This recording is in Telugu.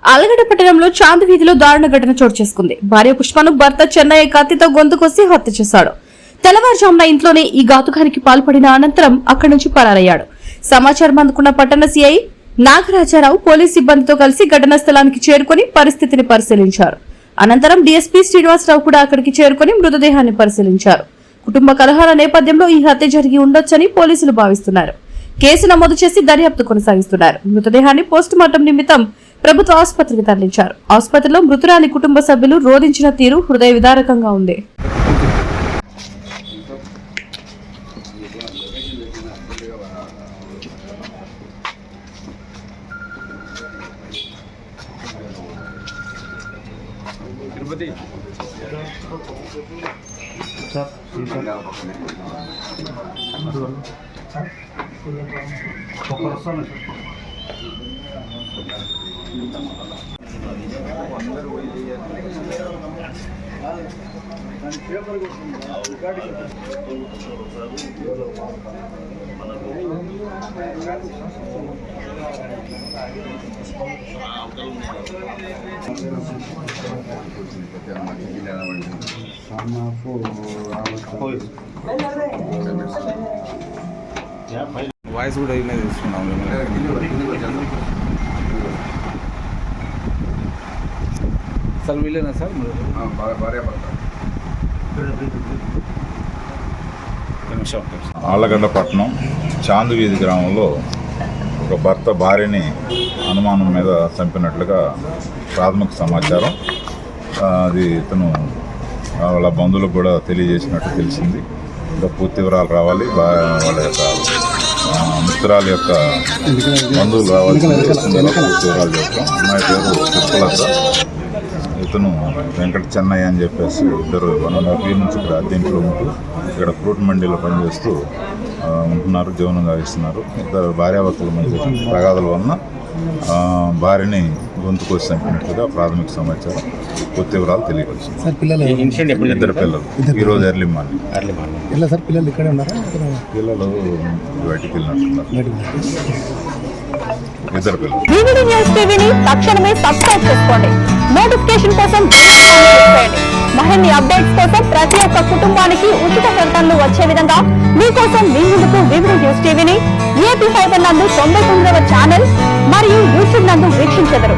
ఆలగడ్డ పట్టణంలో చాంద్ వీధిలో దారుణ ఘటన చోటు చేసుకుంది. భార్య పుష్పను భర్త చెన్నయ్య కత్తితో గొంతు కోసి హత్య చేశాడు. తెల్లవారుజామున ఇంట్లోనే ఈ ఘాతుకానికి పాల్పడిన అనంతరం అక్కడి నుంచి పరారయ్యాడు. సమాచారం అందుకున్న పట్టణ సీఐ నాగరాజారావు పోలీసు సిబ్బందితో కలిసి ఘటనా స్థలానికి చేరుకుని పరిస్థితిని పరిశీలించారు. అనంతరం డీఎస్పీ శ్రీనివాసరావు కూడా అక్కడికి చేరుకుని మృతదేహాన్ని పరిశీలించారు. కుటుంబ కలహాల నేపథ్యంలో ఈ హత్య జరిగి ఉండొచ్చని పోలీసులు భావిస్తున్నారు. కేసు నమోదు చేసి దర్యాప్తు కొనసాగిస్తున్నారు. మృతదేహాన్ని పోస్టుమార్టం నిమిత్తం ప్రభుత్వ ఆసుపత్రికి తరలించారు. ఆసుపత్రిలో మృతురాలి కుటుంబ సభ్యులు రోధించిన తీరు హృదయ విదారకంగా ఉంది. వాయిస్ కూడా తీసుకున్నాం. Sir వీళ్ళేనా sir? ఆళ్లగడ్డ పట్టణం చాంద్ వీధి గ్రామంలో ఒక భర్త భార్యని అనుమానం మీద చంపినట్లుగా ప్రాథమిక సమాచారం. అది ఇతను వాళ్ళ బంధువులకు కూడా తెలియజేసినట్టు తెలిసింది. ఇంకా పూర్తి వివరాలు రావాలి. వాళ్ళ యొక్క మిత్రాల యొక్క బంధువులు రావాల్సింది. పూర్తి వివరాలు చెప్తాం. అమ్మాయి పేరు తిరుపలత, ఇతను వెంకట చెన్నయ్య అని చెప్పేసి ఇద్దరు 1.5 years నుంచి ఇక్కడ అద్దెంట్లో ఉంటూ ఇక్కడ ఫ్రూట్ మండీలో పనిచేస్తూ ఉంటున్నారు, జీవనం సాగిస్తున్నారు. ఇద్దరు భార్యాభర్తల మధ్య ప్రగాదాల వలన భార్యని గొంతు కోసి చంపినట్లుగా ప్రాథమిక సమాచారం. పూర్తి వివరాలు తెలియవలసింది. ఇద్దరు పిల్లలు ఈరోజు ఎర్లీ మార్నింగ్. పిల్లలు బయటికి వెళ్ళినట్టున్నారు. ఇద్దరు పిల్లలు. వివిడి న్యూస్ టీవీని తక్షణమే సబ్స్క్రైబ్ చేసుకోండి. నోటిఫికేషన్ కోసం మరిన్ని అప్డేట్స్ కోసం ప్రతి ఒక్క కుటుంబానికి ఉచిత ప్రకటనలు వచ్చే విధంగా మీకోసం మీ ముందుకు వివిడి న్యూస్ టీవీని ఏపీ 5 నందు 99వ ఛానల్ మరియు యూట్యూబ్ నందు వీక్షించెదరు.